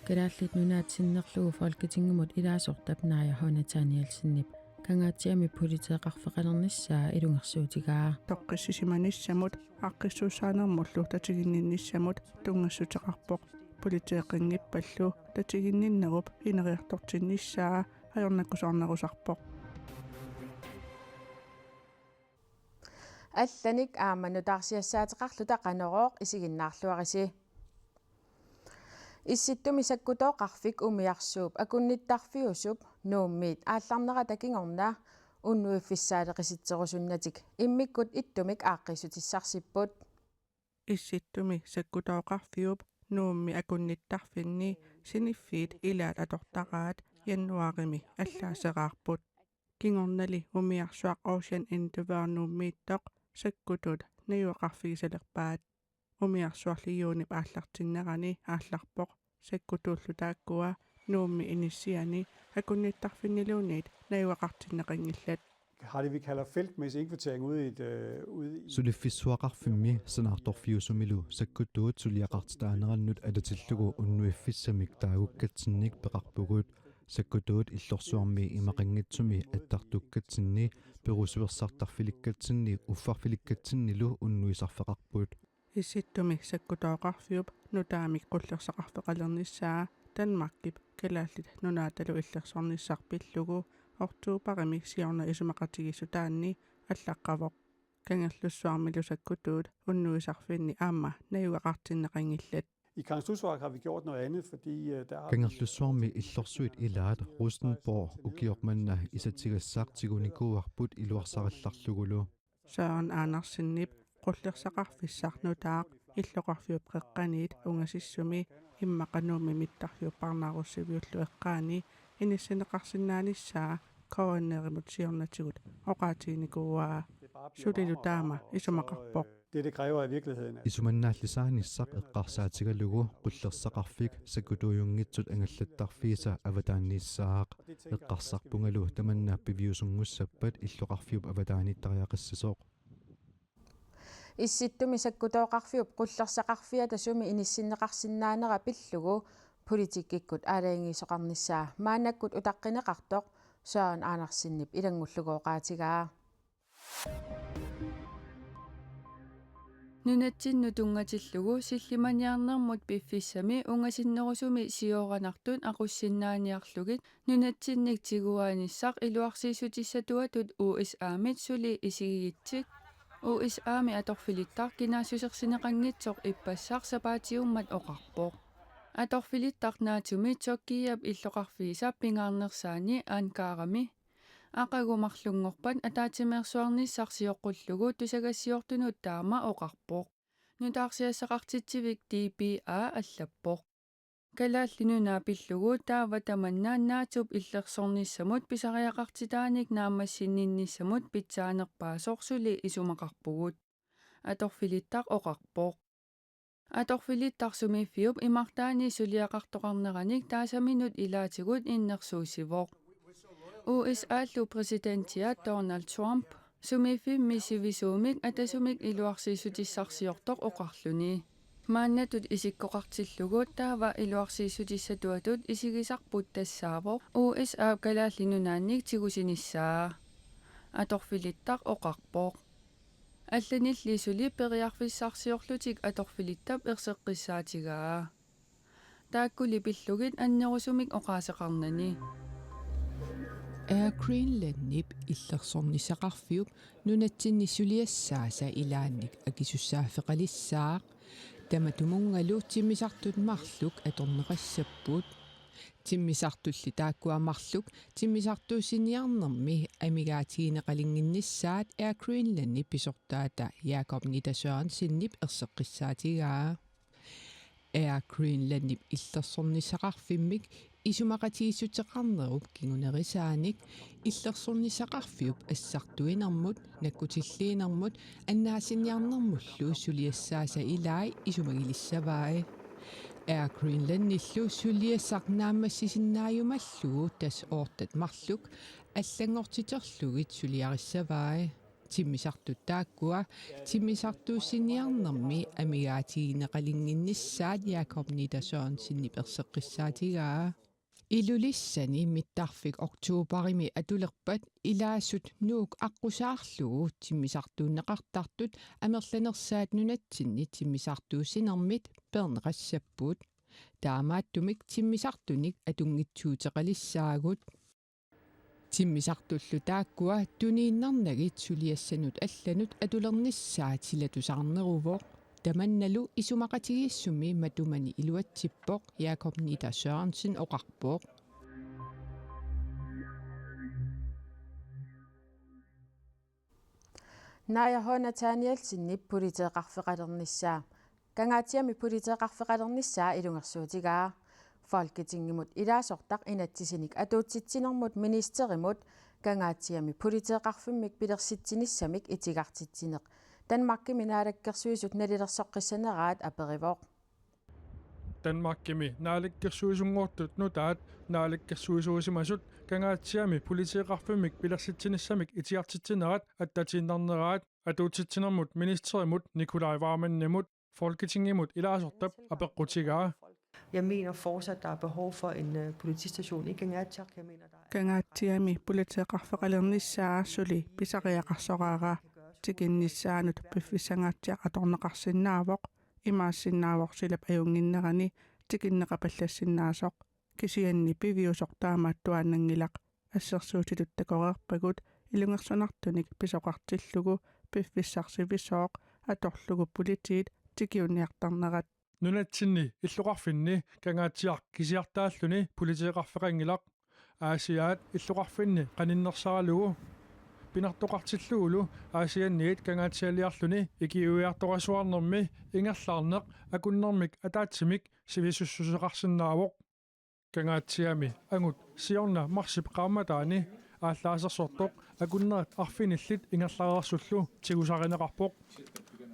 Kalaallit nunaatsinnerlugu folketingemut ilaasortapnaaya Honatanielsinnip kangaatiami politieqarfeqalernissaa ilungersuutigaa toqqissisimanissamut aqqissuussaanermullu tatiginninnissamut tungassutеқарпоқ politieqinngipпаллу tatiginninnerup ineriartortinnissaa ajornakkusarnerusarpoq алланик ааманутаарсиассаатеқарлута қанерооқ исигиннаарлуариси исситтуми саккутооқарфик умиарсууп акунниттарфиусуп нууммиит аалларнера такингорна уннуиффиссаалеқиситсерусуннатик иммиккут иттумик ааққисутиссарсиппут исситтуми саккутооқарфиуп нуумми акунниттарфинни синиффиит илаат атортараат яннуарими аллаасераарпут кингорнали умиарсуақ Ocean Interview-нууммииттоқ саккутут наюақарфигисалерпаат умиарсуарлиюунип ааллартиннерани аалларпоқ саккутууллутааккуа нуумми иниссиани акунниттарфиннилуунит наюақартиннеқингиллат har det vi kalder feltmæssig indkvartering ude i Sulifissuaqarfimmi sanartorfiusumilu sakkuttuut suliaqartitaanerannut adatillugu unnuiffissamik taagukkatinnik peqarpugut sakkuttuut illorsuarmi imaqanngitsumi attartukkatinni perusuersartarfilikkatinni uffarfilikkatinnilu unnuisarfeqarput исситтуми саккутооқарфиуп нутаамик қуллерсақарфеқалернissaa Danmarkip kalaallit nunaatalu иллерсорниссарпиллугу ортуупарими сиорна исумақатигиссутаанни аллаққавоқ кангерлуссуармилу саккутуут уннуисарфинни аама наюақартиннеқингиллат I Kangstudsværk har vi gjort noget andet, fordi der er kangerlussuarmi illorsuit ilaat Rosenborg ukiormanna isatigassaqtigunikuarput iluarsaqallarlugulu Søren Andersen-nip qullersaqarfissarnutaaq иллоқарфиуп қеққаниит унгасиссуми иммақануумми миттарфиуппарнааруссивиуллу эққаани иниссинеқарсинааниссаа кооннеримут сиорнатигут оқаатигникууаа сулилу таама исумақарпоқ det kræver i virkeligheden. isumannaallисааниссақ эққарсаатигалугу qullersaqarfik sakkutuujunngitsut angallattarfiisa avataanniissaaq эққарсарпунгалу таманна пивиусунгуссаппат иллоқарфиуп аватааниттариақиссасооқ исситтуми саккутооқарфиуп qullersaqarfia тасуми иниссиннеқарсинаанера пиллугу политиккиккут аалаангисоқарниссаа маанаккут утаққинеқартоқ Søren Andersen-nip илангуллугооqaатигаа нунатсинну тунгатиллугу силлиманиарнермут пиффиссами унгасиннерусуми сиоранартун aquссиннааниарлугит нунатсинник тигуааниссақ илуарсиисутиссатуатут USA-мит сули исигигитсик USA-ми аторфилиттар кинаассусерсинеқангитсоқ иппассаар сапаатиуммат оқарпоқ аторфилиттарнаатуми tokkiap иллоқарфииса пингаарнерсаани аанкаарами ақагумарлунгорпат атаатимерсуарниссарсиоққуллугу тусагассиортунут таама оқарпоқ нутаарсиассақартитсивик DBA аллаппоқ калааллинунаа пиллугу таава таманнаа наатуп иллерсорниссамут писариақартитааник наамассиннинниссамут питсаанерпаасорсули исумақарпугут аторфилиттар оқарпоқ аторфилиттарсумиффиуп имартаани сулиақартоқарнераник таасаминут илаатигут иннерсуусивоқ USA-лу президентиа Donald Trump сумиффимми сивисуумик атасумик илуарсиисутиссарсиортоқ оқарлуни мааннатут исиккоқартиллугу таава илуарсиисутиссатуатут исигисарпут тассаавоқ USA калааллинунаанник тигусиниссаа аторфилиттар оқарпоқ алланиллисули периарфиссарсиорлутик аторфилиттап ерсеққиссаатигаа тааккули пиллугит аннерусумик оқаасеқарнани Air Greenland-nip иллерсорнисақарфиуп нунатсиннисулиассааса илаанник акисуссаафеқалиссаақ таматумунгалу тиммисартут марлук аторнеқассаппут тиммисартулли тааккуамарлук тиммисартуусиниарнерми амигаатигинеқалингиннissaat Air Greenland-нip писортаата Jakob Nidasørensen-nip ерсеққиссаатигаа Air Greenland-nip иллерсорнисақарфиммик исумақатигиссутеқарнеруп кигунерисааник иллерсорнисақарфиуп ассартуинермут наккутиллиинермут аннаасинниарнермуллу сулиассааса илаи исумагилиссаваа Air Greenland-ниллу сулиассарнаамассисиннааюмаллугу тас оортат марлук аллангортитерлугит сулиариссаваа тиммисарту тааккуа тиммисартууссиниарнэрми амигаатигинеқалингиннссаат Jakob Niedersøen синниперсеққиссаатигаа илулиссани миттарфик октообарими атулерпат илаассут нуук аққусаарлугу тиммисартууннеқартартут амерланерсаат нунатсинни тиммисартууссинермит пернеқассаппут таамааттумик тиммисартуник атунгитсуутеқалиссаагут тиммисартуллу тааккуа тунииннарнагит сулиассанут алланут атулерниссаат силатусаарнерувоқ таманналу исумақатигиссуми матумани илуатсиппоқ Jakob Niedersørensen оқарпоқ нааяхона таниалсиннип политеэқарфеқалерниссаа кангаатиами политеэқарфеқалерниссаа илунгерсуутигаа Folketingimut ilaasортaq inatsisinik atuutsitsinermut ministerimut kangaatiami politieqarfimmik pilersitsinissamik itigartitsineq Danmarkimi naalakkersuisut nalilersoqqissaneraat aperivoq Danmarkimi naalakkersuisungortut nutaat naalakkersuisuusimasut kangaatiami politieqarfimmik pilersitsinissamik itigartitsinerat attatiinnerneraat atuutsitsinermut ministerimut Nikolai Vammenimut Folketingimut ilaasortap apeqqutigaa Jeg mener fortsat, der er behov for en politistation i Kangaatiaq. Jeg mener, der er... Kangaatiami politieqarfeqalernissaa suli pisariaqarsoraara tikinnissaanut piffissangaatiaq atorneqarsinnaavoq imaassinnaaavoq silap ajunginnerani tikinneqapallassinnaasooq kisianni piviusoq taamaattuaannangilaq assersuutitut takoreerpagut ilungersonartunik pisoqartillugu piffissarsivisooq atorlugu politiit tikiunniartarnerat nunatsinni illuqarfinni kangaatiaq kisiartaalluni politieqarfeqangilaq aasiaat illuqarfinni qaninnersaralugu pinartoqartilluulu aasianniit kangaatialiarluni ikiuiartorasuarnermi ingerlaarneq akunnermik ataatsimik sivisussuseqarsinnaavoq kangaatiami angut siorna marsip qaamataani ааллаасерсортоқ акуннерат арфинилlit ингерлаарерсуллу тигусариneqarpoq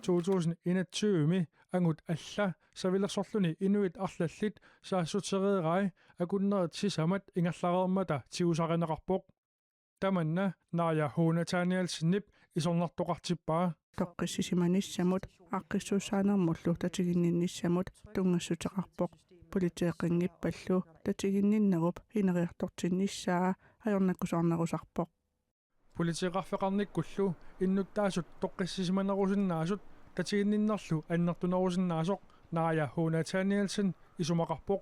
2021 ангут алла савилерсорлуни инуит арлаллит саассутереерай акуннерат сисамат ингерлаарермата тигусариneqarpoq таманна наая хуунатааниалсиннип исорнартоқартиппаа тоққиссисиманissamут аққиссуусаанермуллу татигинниннissamут тунгассутеқарпоқ политеэқингиппаллу татигинниннеруп инериартортиннissaa ajornakkusarnerusarpoq политеэқарфеқарниккуллу иннуттаасут тоққиссисиманерусиннаасут татигинниннерлу аннертунерусиннаасоқ наая хуунатааниалсин исумақарпоқ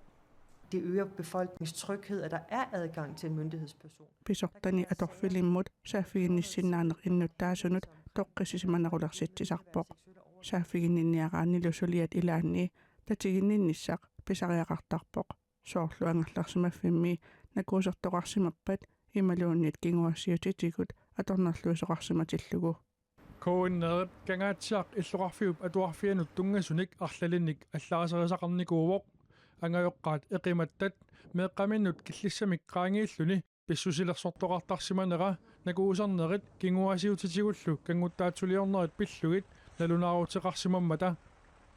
Det øger befolkningens tryghed, at der er adgang til en myndighedsperson. Pisortani atorfilimmut saafiginnissinnaanер innuttaasunut toqqissisimanerulersitsisarpoq saafiginninniaraannilusuliat ilaanni tatiginnissaq pisariaqartarpoq soorlu angerlarsimaffimmi nakuusertoqarsimappat imaluunniit kinguassiutitikut atornerluisoqarsimatillugu коиннерит кангаатсиақ иллуқарфиуп атуарфианут тунгасуник арлалинник аллаарисарисақарникууоқ ангайоққаат эқиматтат меэққаминнут киллиссамик qaangiilluni писсусилерсортоқартарсиманера накуусарнерит кингуасиутитигуллу кангуттаатсулиорнерит пиллугит налунаарутеқарсимаммата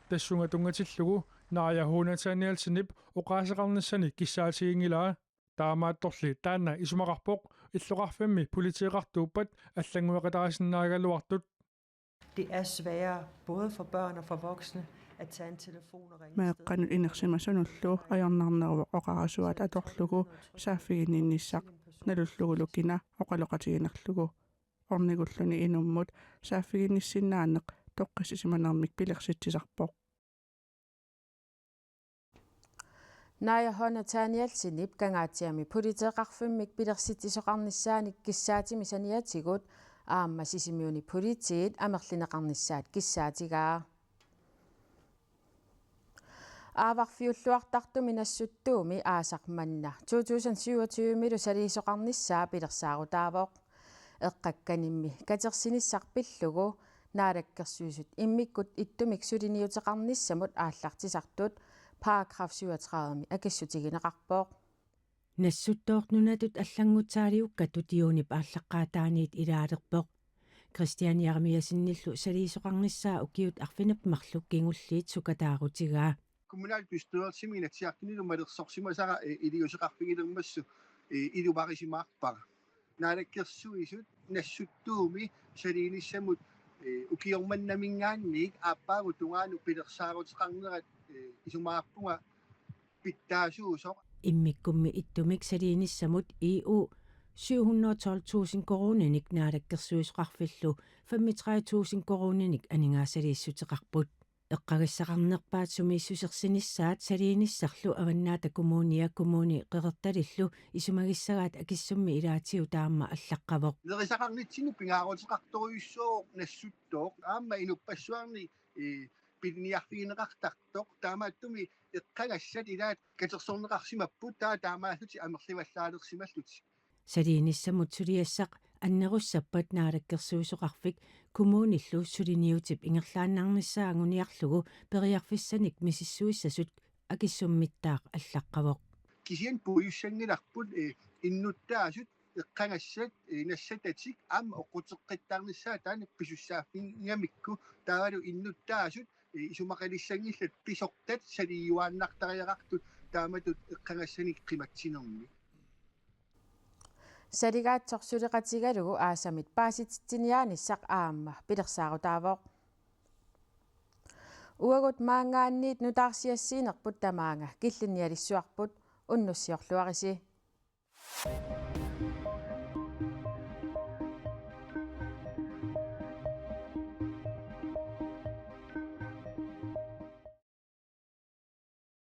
тассунга тунгатиллугу наая хуунатааниалсинип оқаасеқарниссани киссаатигингилаа таамаатторли таанна исумақарпоқ иллуқарфимми политеэқартууппат аллангуэқатарисиннаагалуартут Det er sværere både for børn og for voksne at tage en telefon og ringe. meeqqanut inersimasunullu ajornarneruvoq oqarasuat atorlugu saafiginnissaq nalullugulukina oqaloqatiginerlugu ornigulluni inummut saafiginnissinnaanneq toqqissisimanermik pilersitsisarpoq Naja hona taanialsinip kangaatiami politieqarfimmik pilersittisoqarnissaanik kissaatimi saniatigut aamma sisimiuni politiit amerlineqarnissaat kissaatigaa aavarfiulluartartumi nassuttuumi aasaqmanna 2027 milu saliisoqarnissaa pilersaarutaavoq eqqakkanimmi katersinissarpillugu naalakkersuisut immikkut ittumik suliniuteqarnissamut aallartisartut paragraf 37 акиссутигинеқарпоқ нассуттоорнунатут аллангутсаалиуккату тиунip ааллаққаатааниит илаалерпоқ Christian Jeremiasinниллу салиисоқарниссаа укиут арфинапмарлук кингуллиит сукатаарутигаа kommunalbestyrelseminatiartinilummalерсорсимасара илиусеқарфигилермассу илубарисимаарпара наалаккерсуисут нассуттууми салиинissamut ukiormannamingaanniik aappaagutungaanu pilersaaruteqarnerat isumаарpunga pittaasuusoq иммиккумми иттумик салиинissamут EU 712.000 коронаник наалаккерсуисоқарфиллу 35.000 коронаник анингаасалииссутеқарпут эққагассақарнерпаат сумииссусерсиниссаат салииниссарлу аваннаата коммуния коммуни қеқерталиллу исумагиссагаат акиссумми илаатиу таама аллаққавоқ лерисақарнитсину пингаарутеқарторюссоо нассуттооқ аама инуппассуарни пинниарфигинеқартартоқ таамааттуми эққагассат илаат катерсорнеқарсимаппут таамааллути амерливаллаалерсималлути салиинissamут сулиассақ аннеруссаппат наалаккерсуисоқарфик коммуниллу сулиниутип ингерлааннарниссаагуниарлугу периарфиссаник мисиссуиссасут акиссуммиттаақ аллаққавоқ кисиан пуйуссангиларпут иннуттаасут эққангассат нассататик аама оқутеққиттаарниссаа таана писуссааффингамикку таавалу иннуттаасут исумақалиссангиллат писортат салиюааннартариақартут тааматут эққангассаник қиматсинерми салигаатсорсулеқатигалугу аасамит пааситсиниааниссақ аама пилерсаарутаавоқ уагут маангаанниит нутаарсиассиинерпут тамаанга киллинниалиссуарпут уннуссиорлуариси